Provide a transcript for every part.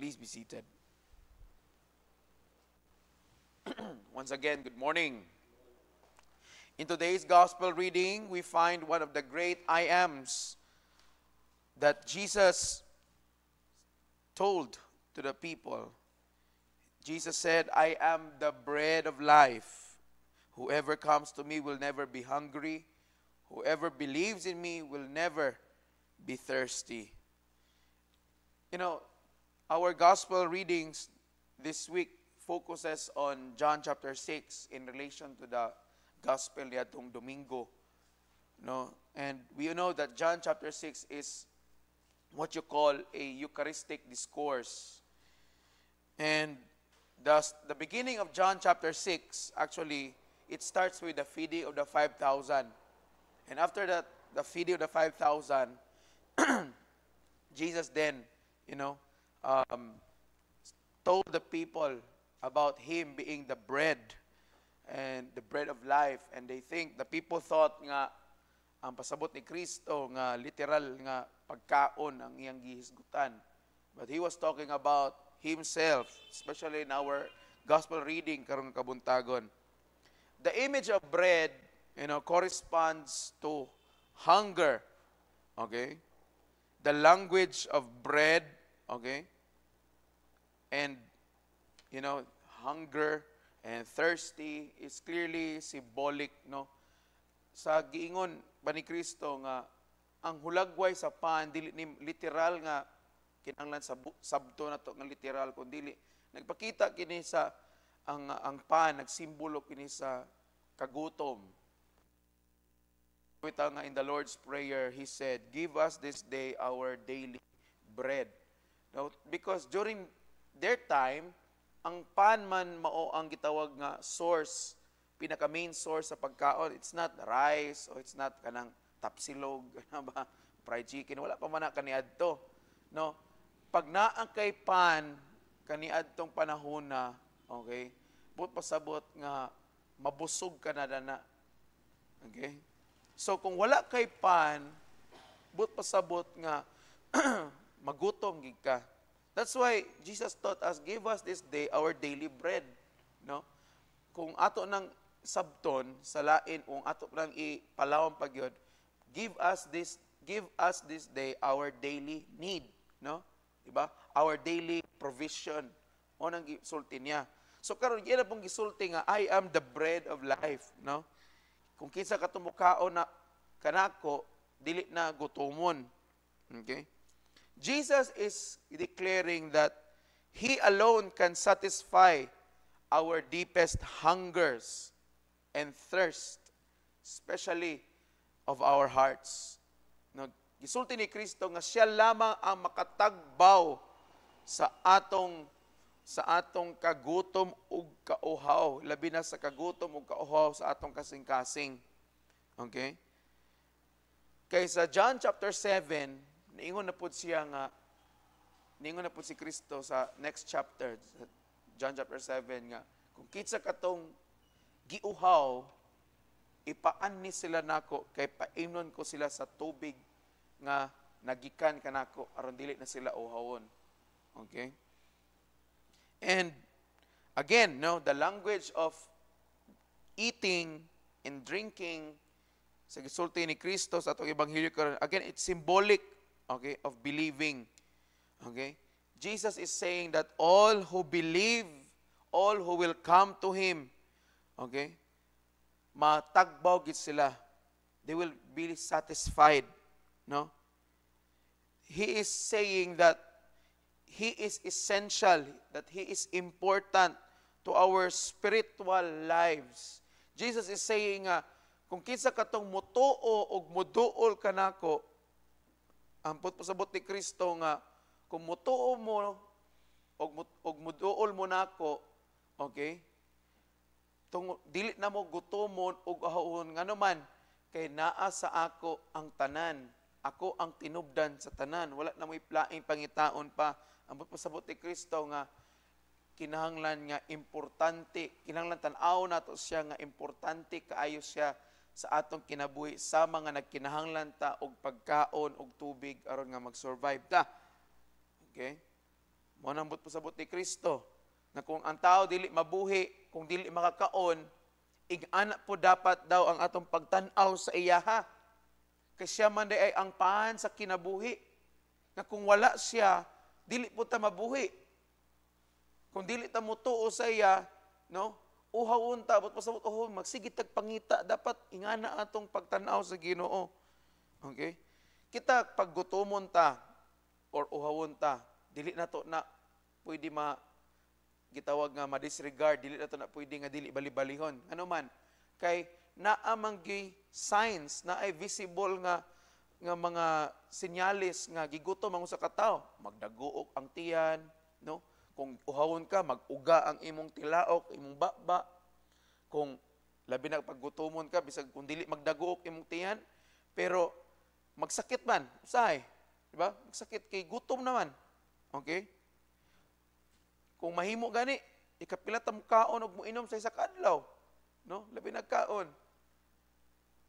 Please be seated. Once again, good morning. In today's gospel reading, we find one of the great I ams that Jesus told to the people. Jesus said, I am the bread of life. Whoever comes to me will never be hungry. Whoever believes in me will never be thirsty. You know, our gospel readings this week focuses on John chapter 6 in relation to the gospel nitong Domingo. No? And we know that John chapter 6 is what you call a Eucharistic discourse. And the beginning of John chapter 6, actually, it starts with the feeding of the 5,000. And after that, the feeding of the 5,000, Jesus then, told the people about Him being the bread and the bread of life. And the people thought nga, ang pasabot ni Kristo nga literal nga pagkaon ang iyang gihisgutan. But He was talking about Himself, especially in our gospel reading karong kabuntagon. The image of bread, corresponds to hunger. Okay? The language of bread, okay? And, hunger and thirsty is clearly symbolic, no? Sa giingon ba ni Kristo nga, ang hulagway sa pan, dili ni literal nga, kinanglan sabto na to nga literal, kundi nagpakita kini sa, ang pan, nagsimbolo kini sa kagutom. Nga in the Lord's Prayer, He said, give us this day our daily bread. Now, because during their time, ang pan man mao ang gitawag nga source, pinaka main source sa pagkaon. It's not rice or it's not kanang tapsilog, fried chicken, wala pa man na kaniadto. No? Pag naang kay pan kaniadtong panahon na, okay? But pasabot nga mabusog ka na dana. Okay? So kung wala kay pan, but pasabot nga magutom gid ka. That's why Jesus taught us, give us this day our daily bread. No? Kung ato nang sabton sa lain, kung ato nang ipalawang pagyod, give us this day our daily need, no? Diba? Our daily provision. O nang gisulti niya. So karon gyud pong gisulti nga I am the bread of life, no? Kung kinsa katumukao na kanako, dili na gutomon. Okay? Jesus is declaring that He alone can satisfy our deepest hungers and thirst, especially of our hearts. No, gisulti ni Kristo nga siya lamang ang makatagbaw sa atong kagutom ug kauhaw, labi na sa kagutom ug kauhaw sa atong kasing-kasing. Okay? Kaysa John chapter 7, niingon na po siya nga, niingon na po si Kristo sa next chapter, John chapter 7 nga, kung kitsa katong giuhaw, ipaan ni sila nako, kay paimnon ko sila sa tubig nga nagikan kanako aron dili na sila uhawon. Okay? And again, the language of eating and drinking sa gisulti ni Kristo sa atong ebanghelyo karon, again, it's symbolic, okay, of believing. Okay? Jesus is saying that all who believe, all who will come to Him, okay, matagbaw gid sila. They will be satisfied, no? He is saying that He is essential, that He is important to our spiritual lives. Jesus is saying nga, kung kinsa katong mutuo o muduol kanako, ampot pasabot ni Kristo nga, kung mutuo mo o muduol mo nako, okay, dili na mo gutomon o ahawon, nga naman, kay naa sa ako ang tanan. Ako ang tinubdan sa tanan. Wala na mo iplaing pangitaon pa. Ang pasabot ni Kristo nga kinahanglan nga importante, kinahanglan tan-aw nato siya nga importante kaayo siya sa atong kinabuhi sa mga nagkinahanglan ta og pagkaon og tubig aron nga mag-survive ta. Okay? Mao nang pasabot ni Kristo na kung ang tao dili mabuhi, kung dili makakaon, ig-ana po dapat daw ang atong pagtan-aw sa iyaha. Kasi siya man ay ang paan sa kinabuhi. Na kung wala siya, dili po ta mabuhi. Kung dili ta mutuo sa iya, no? Uhawon ta, but pasabot magsigit tag pangita, dapat ingana atong pagtan-aw sa Ginoo. Okay? Kita paggutomon ta or uhawon ta, dili na to na pwede gitawag nga ma-disregard, dili na to na pwede nga dili bali-balihon. Ano man? Kay naamang signs na ay visible nga mga sinyalis nga gigutom ang usa ka tawo, magdaguok ang tiyan, no? Kung uhawon ka, mag-uga ang imong tilaok, imong baba. Kung labi na paggutomon ka, bisag kung dili magdaguok imong tiyan, pero magsakit man, usahay, di ba? Magsakit kay gutom naman. Okay? Kung mahimo gani, ikapila ta mo kaon og moinom sa isa ka adlaw, no? Labi nagkaon.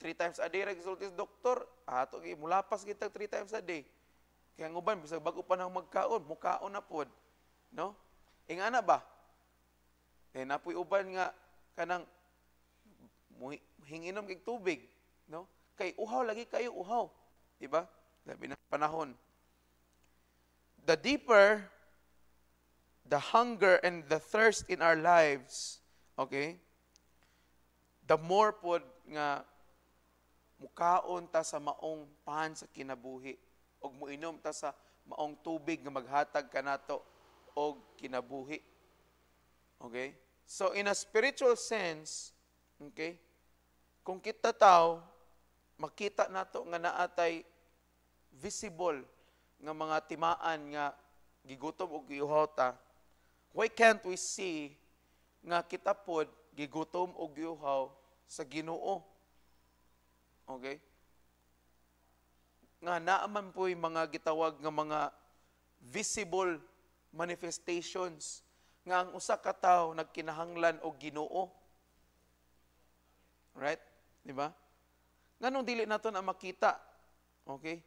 3 times a day ra gisulti sa doktor, ato gi mulapas kita 3 times a day. Kaya ang uban bisag bago pa nang magkaon, mukaon na pod, no? Ingana ba? Eh napoy uban nga kanang hinginom kay tubig, no? Kay uhaw lagi kayo uhaw, di ba? Labi na panahon. The deeper the hunger and the thirst in our lives, okay? The more pod nga mukaon ta sa maong pan sa kinabuhi og muinom ta sa maong tubig nga maghatag kanato og kinabuhi. Okay? So in a spiritual sense, okay? Kung kita tao makita nato nga naatay visible nga mga timaan nga gigutom og giuhaw ta, why can't we see nga kita pod gigutom og giuhaw sa Ginoo? Okay? Nga naaman po'y mga gitawag nga mga visible manifestations nga ang usa ka tawo nagkinahanglan og Ginoo. Right? Di ba? Nganong dili nato na makita? Okay?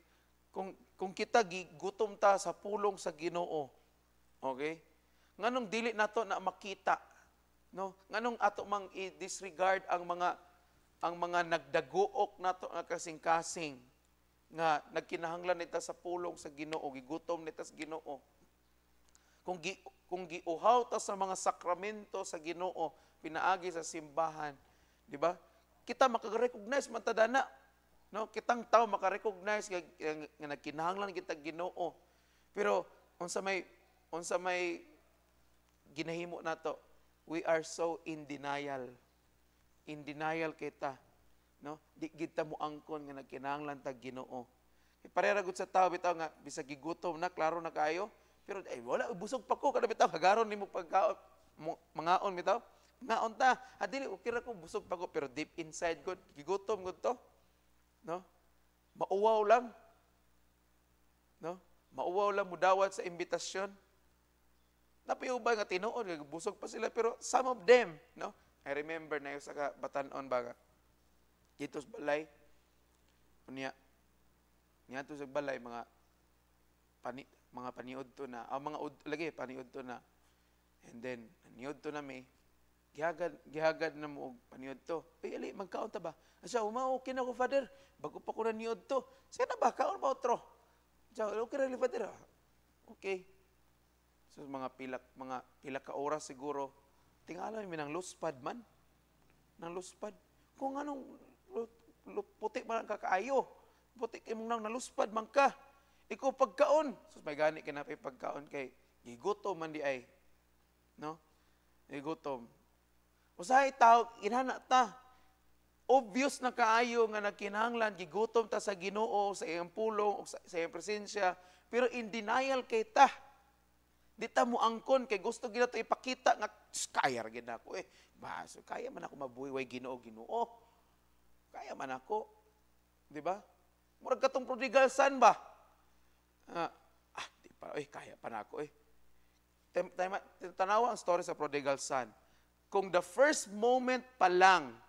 Kung kita gigutom ta sa pulong sa Ginoo, okay? Nganong dili nato na makita? No? Nganong ato mang i-disregard ang mga nagdaguok nato nga kasing-kasing nga nagkinahanglan nita sa pulong sa Ginoo, gigutom nita sa Ginoo. Kung giuhaw ta sa mga sakramento sa Ginoo, pinaagi sa simbahan, di ba? Kita makarecognize man ta dana. No, kitang tao makarecognize nga nagkinahanglan kita Ginoo. Pero unsa may ginahimo nato, we are so in denial. In denial kita, no? Di kita mo angkon nga nagkinahanglan ta Ginoo. Parera gud sa tao bitaw nga bisag gigutom na klaro na kayo, pero ay wala busog pa ko kada bitaw hagaron nimo pagkaon mangaon bitaw. Ngaon ta, adili okay ra ko busog pa ko pero deep inside gud gigutom gud to. No? Mauwaw lang. No? Mauwaw lang mudawat sa imbitasyon. Napiubay nga tinuod, busog pa sila pero some of them, no? I remember na yung sa Batanon baga. Dito sa balay. Unya to sa balay mga paniud to na. Lagi paniud to na. And then paniud to na may gihagad na mo og paniud to. Ay ali magkaon ta ba? Asa okay na ko father. Bago pa ko na niod to. Sige na ba kaon ba otro? Diyan okay ra father. Okay. So mga pila ka oras siguro tingala mi nang luspad man. Nang luspad. Kung anong puti man ka kaayo. Puti kay mong nang naluspad man ka. Ikaw pagkaon. So may gani kinapay pagkaon kay gigutom man di ay. No? Gigutom. Usahay tao inana ta. Obvious na kaayo nga nagkinahanglan gigutom ta sa Ginoo sa iyang pulong o sa iyang presensya, pero in denial kay ta. Di ta mo angkon kay gusto gid nato ipakita nga kaya ra gid ako so kaya man ako mabuhi way Ginoo. Kaya man ako. Di ba? Murag katong prodigal son ba? Di pa kaya pa nako Tanawa ang story sa prodigal son. Kung the first moment pa lang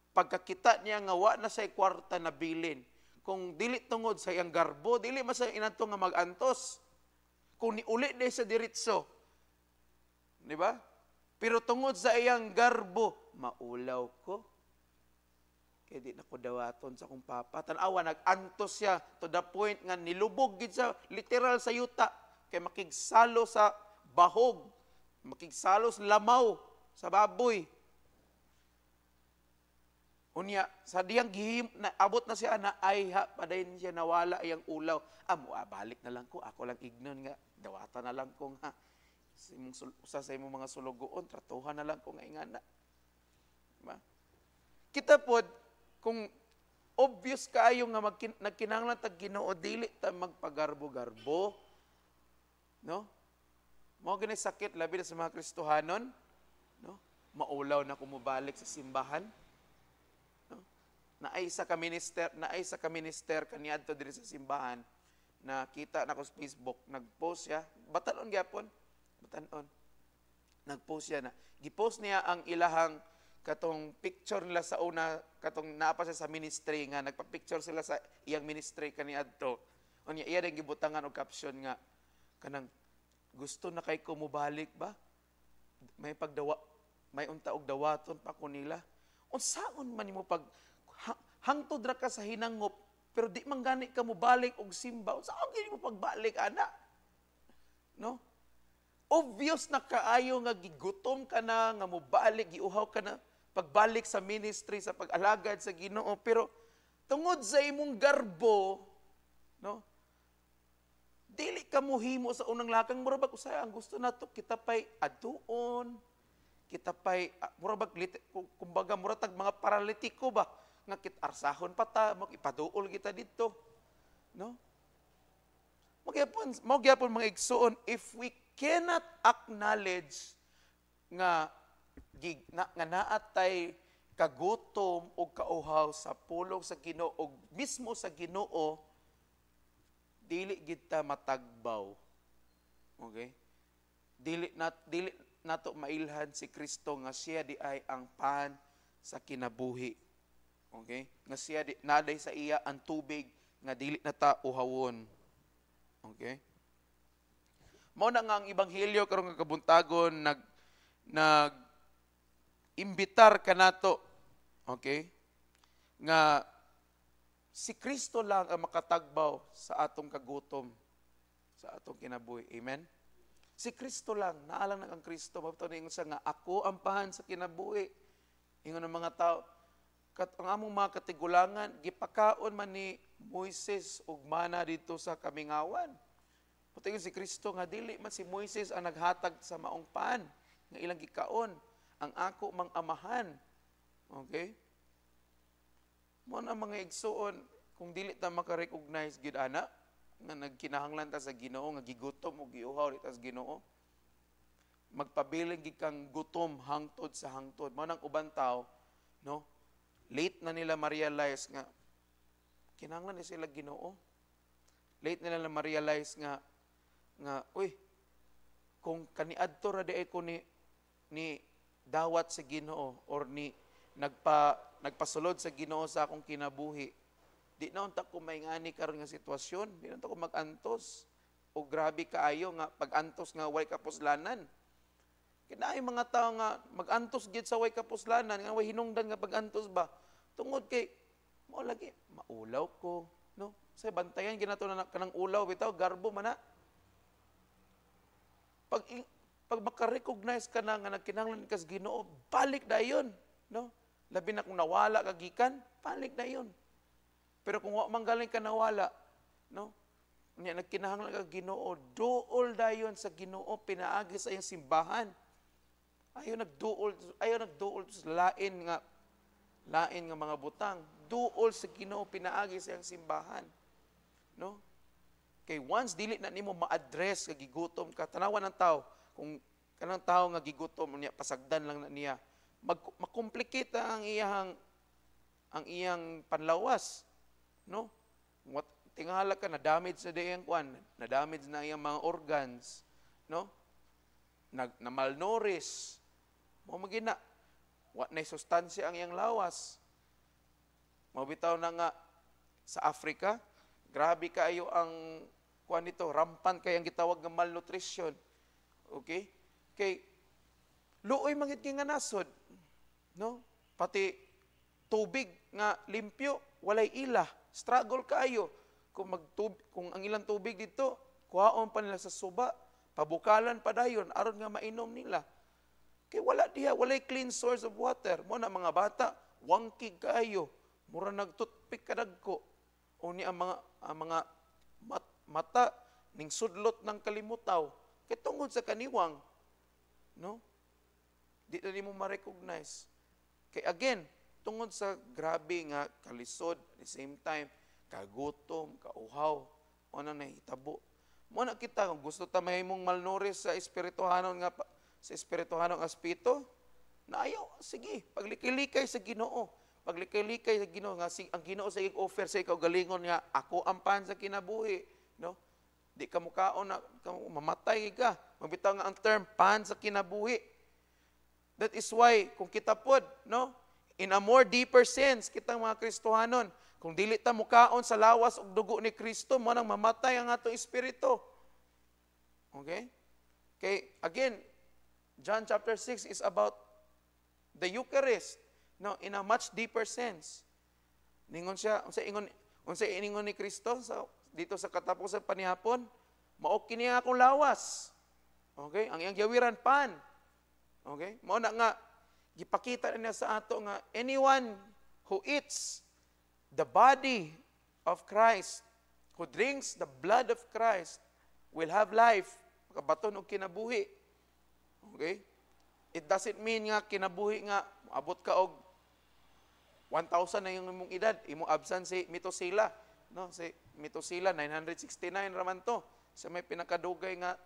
pagkakita niya nga wa na say kwarta na bilin, kung dili tungod sa iyang garbo, dili man sa inato nga magantos. kung niuli na sa diritso. Di ba? Pero tungod sa iyang garbo, maulaw ko. Kaya di na ko dawaton sa akong papa. Tanawa, nag-antos siya to the point nga nilubog gid sa literal sa yuta. Kaya makigsalo sa bahog. Makigsalo sa lamaw, sa baboy. Unya, sa diyang abot na siya na ay ha, padayon siya nawala iyang ulaw. Balik na lang ko, ako lang ignon nga. Dawata na lang ko nga. Usa sa imong mga sulugoon, tratuhan na lang ko nga ingana. Diba? Kita pod, kung obvious kaayo nga nagkinahanglan tag Ginoo, dili ta magpagarbo-garbo. No? Mao gani sakit labi na sa mga Kristohanon, no? Maulaw na kumubalik sa simbahan. No? Naay sa ka minister kaniadto diri sa simbahan, nakita na ko sa Facebook, nag-post siya, batanon gyapon, batanon. Nag-post siya na. Gi-post niya ang ilahang katong picture nila sa una, katong naapa siya sa ministry nga nagpa-picture sila sa iyang ministry kaniadto. Unya iya ring gibutangan og caption nga kanang gusto na kay ko mubalik ba? May unta og dawaton pa ko nila. Unsaon man nimo pag hangtod ra ka sa hinangop pero di man gani ka mubalik og simba. Unsaon gani mo pagbalik ana? No? Obvious na kaayo nga gigutom ka na nga mubalik, giuhaw ka na pagbalik sa ministry sa pag-alagad sa Ginoo pero tungod sa imong garbo, no? Dili ka mohimo sa unang lakang murabag usay ang gusto nato kita pay adtuon, kita pay murabag kumbaga muratag mga paralitiko ba nga kitarsahon pa ta magipaduol kita dito, no? Magyapon mga igsuon, if we cannot acknowledge nga naatay kagutom o kauhaw sa pulong sa Ginoo o mismo sa Ginoo, dili gid ta matagbaw. Okay? Dili nato mailhan si Kristo nga siya di ay ang pan sa kinabuhi. Okay? Nga siya naday sa iya ang tubig nga dili na ta uhawon. Okay? Mao na nga ang ebanghelyo karong kabuntagon nag imbitar kanato. Okay? Nga si Kristo lang ang makatagbaw sa atong kagutom, sa atong kinabuhi. Amen? Si Kristo lang, naalang na ang Kristo. Mabitaw siya nga, ako ang pahan sa kinabuhi. Ingon ng mga tao, ang among mga katigulangan, gipakaon man ni Moises ug mana dito sa kamingawan. Mabitaw si Kristo nga, dili man si Moises ang naghatag sa maong pahan, nga ilang gikaon, ang ako mang amahan. Okay? Mo na mga igsuon, kung dili ta maka-recognize gid ana nga nagkinahanglan ta sa Ginoo nga gigutom o giuhaw ta sa Ginoo, magpabiling gid kang gutom hangtod sa hangtod. Mao nang uban tawo, no? Late na nila ma-realize nga kinahanglan ni sila Ginoo. Late na nila ma-realize nga uy, kung kaniadto ra di ko ni dawat sa Ginoo or ni nagpasulod sa Ginoo sa akong kinabuhi, di na unta ko maingani karon nga sitwasyon, di na unta ko magantos o grabe kaayo nga pag-antos nga way kapuslanan. Kinaay mga tao nga magantos gid sa way kapuslanan nga way hinungdan nga pag-antos ba tungod kay mao lagi maulaw ko, no? Say bantayan ginato na kanang ulaw bitaw garbo man na. Pag maka-recognize ka na nga nagkinahanglan ka sa Ginoo, balik dayon, no? Labi na kung nawala ka gikan, balik dayon. Pero kung manggaling ka nawala, no? Nagkinahanglan ka Ginoo, duol dayon sa Ginoo, pinaagi sa iyang simbahan. Ayaw nagduol sa lain nga mga butang. Duol sa Ginoo, pinaagi sa iyang simbahan. No? Kay once dili na nimo ma-address nga gigutom ka, tanawan ng tao, kung kanang tao nga gigutom niya pasagdan lang na niya, makomplikate ang iyang panlawas, no? Tingala ka na damage na diyang kwan, na damage na iyang mga organs, no? Na malnourished. Mo magina wa na sustansya ang iyang lawas. Mabitaw na nga sa Africa, grabe kaayo ang kuan nito, rampant kay ang gitawag nga malnutrition. Okay? Kay luoy mangit nga nasod, no? Pati tubig nga limpyo, walay ila, struggle kaayo. Kung ang ilang tubig dito, kuhaon pa nila sa suba, pabukalan pa dayon aron nga mainom nila. Kay wala diha, walay clean source of water. Mo na mga bata, wangkig kaayo, mura nagtutpik kadagko. O ni ang mga mata ning sudlot ng kalimutaw kay tungod sa kaniwang, no? Di na nimo ma-recognize. Kay again, tungod sa grabe nga kalisod, at the same time kagutom, kauhaw, o na nahitabo. Mo na kita kung gusto ta mahimong malnourished sa espirituhanon aspito, na ayaw, sige, paglikay-likay sa Ginoo. Paglikay-likay sa Ginoo nga ang Ginoo sa offer sa ikaw galingon nga ako ang pan sa kinabuhi, no? Di ka mukaon na mamatay ka. Mabitaw nga ang term pan sa kinabuhi. That is why kung kita pod, no? In a more deeper sense, kitang mga Kristohanon, kung dili ta mukaon sa lawas ug dugo ni Kristo, mo nang mamatay ang atong espiritu. Okay? Okay, again, John chapter 6 is about the Eucharist, no, in a much deeper sense. Ningon siya, unsa iningon ni Kristo dito sa katapusan panihapon, mao kini akong lawas. Okay? Ang iyang yawiran pan. Okay? Mao na nga gipakita niya sa ato nga anyone who eats the body of Christ, who drinks the blood of Christ, will have life, makabaton og kinabuhi. Okay? It doesn't mean nga kinabuhi nga abot ka og 1,000 na yung imong edad, imong absan si Methuselah, no? Si Methuselah 969 raman to. Sa may pinakadugay nga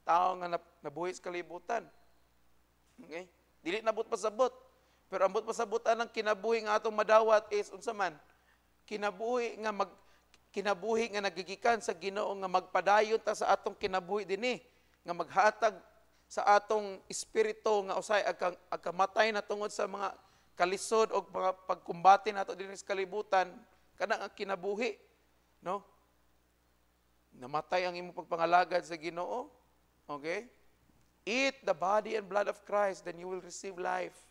tao nga nabuhi sa kalibutan. Okay? Dili nabot pasabot. Pero ambot pasabot ang kinabuhi nga atong madawat is unsa man? Kinabuhi nga nagigikan sa Ginoo nga magpadayon ta sa atong kinabuhi dinhi, nga maghatag sa atong espiritu nga usay agkamatay na tungod sa mga kalisod o mga pagkumbati nato dinhi sa kalibutan, kana ang kinabuhi, no? Namatay ang imong pagpangalagad sa Ginoo. Okay? Eat the body and blood of Christ, then you will receive life.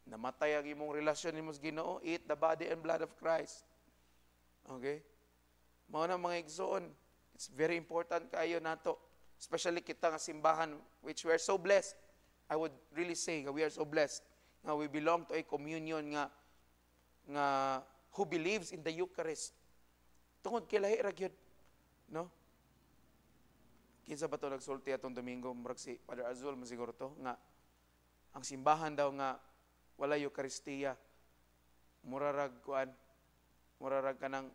Namatay ang imong relasyon nimo sa Ginoo, eat the body and blood of Christ. Okay? Mao na mga igsoon, it's very important kayo nato, especially kita nga simbahan which we are so blessed. I would really say we are so blessed. Nga we belong to a communion nga who believes in the Eucharist. Tungod kay lahi ra gyud, no? Kinsa ba to nagsulti atong Domingo, murag si Father Azul masiguro to nga ang simbahan daw nga wala Eucharistia. Murarag kanang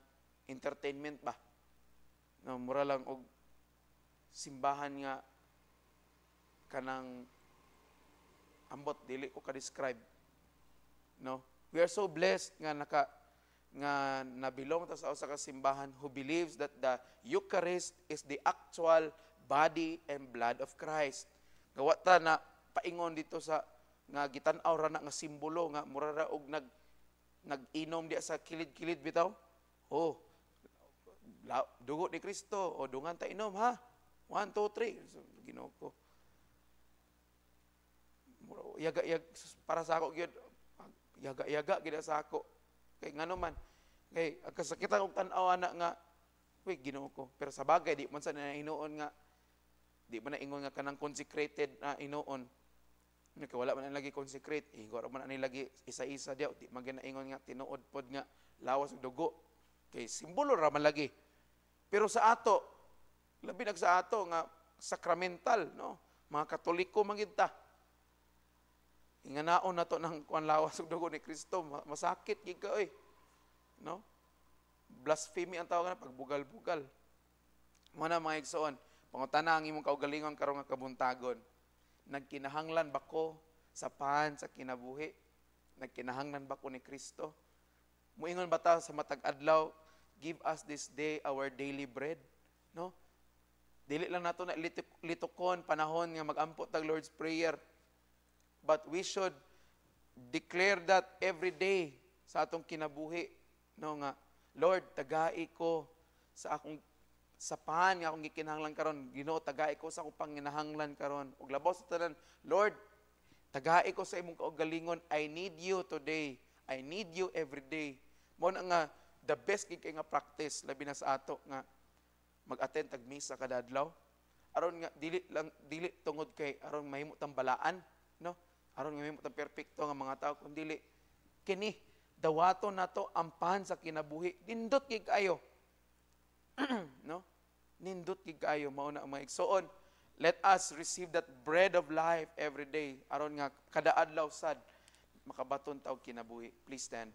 entertainment ba? No, mura lang og simbahan nga kanang ambot dili ko ka-describe. No? We are so blessed nga nabilong ta sa usa ka simbahan who believes that the Eucharist is the actual body and blood of Christ. Gawa ta na paingon dito sa nga gitan-aw ra na nga simbolo nga mura ra og nag-inom diya sa kilid-kilid bitaw. Oh, dugo ni Kristo o dungan ta inom ha. 1 2 3 so, Ginoo ko. Yaga para sa ako gyud yaga gid sa ako. Kay ngano man kay kasakitan og tan-aw ana nga uy Ginoo ko. Pero sa bagay di man sa hinuon nga di man na ingon nga kanang consecrated na hinuon. Kaya wala man lagi consecrate, igor man ani lagi isa-isa diaw, di man ginaingon nga tinuod pod nga lawas og dugo. Kay simbolo ra man lagi. Pero sa ato, labi nag sa ato nga sakramental, no? Mga Katoliko man gid ta. Inganaon nato nang kuan lawas og dugo ni Kristo, masakit gid ka oy. No? Blasphemy ang tawag na pagbugal-bugal. Mo na mga igsoon, pangutana ang imong kaugalingon karon nga kabuntagon. Nagkinahanglan ba ko sa pan sa kinabuhi? Nagkinahanglan ba ko ni Kristo? Muingon ba ta sa matag adlaw, give us this day our daily bread, no? Dili lang nato na litukon panahon nga mag-ampo tag Lord's Prayer. But we should declare that every day sa atong kinabuhi, no nga Lord, tagai ko sa akong sa pan nga akong gikinahanglan karon, Ginoo tagai ko sa akong panginahanglan karon. Ug labaw sa tanan, Lord, tagai ko sa imong kaugalingon. I need you today. I need you every day. Mo na nga the best gid kay nga practice labi na sa ato nga mag-attend tag misa kada adlaw. Aron nga dili tungod kay aron mahimo tang balaan, no? Aron nga mahimo tang perpekto nga mga tao, kun dili kini dawaton nato ang pan sa kinabuhi. Nindot gid kayo. No? Nindot gid kayo mao na ang mga igsoon. Let us receive that bread of life every day aron nga kada adlaw sad makabaton taw kinabuhi. Please stand.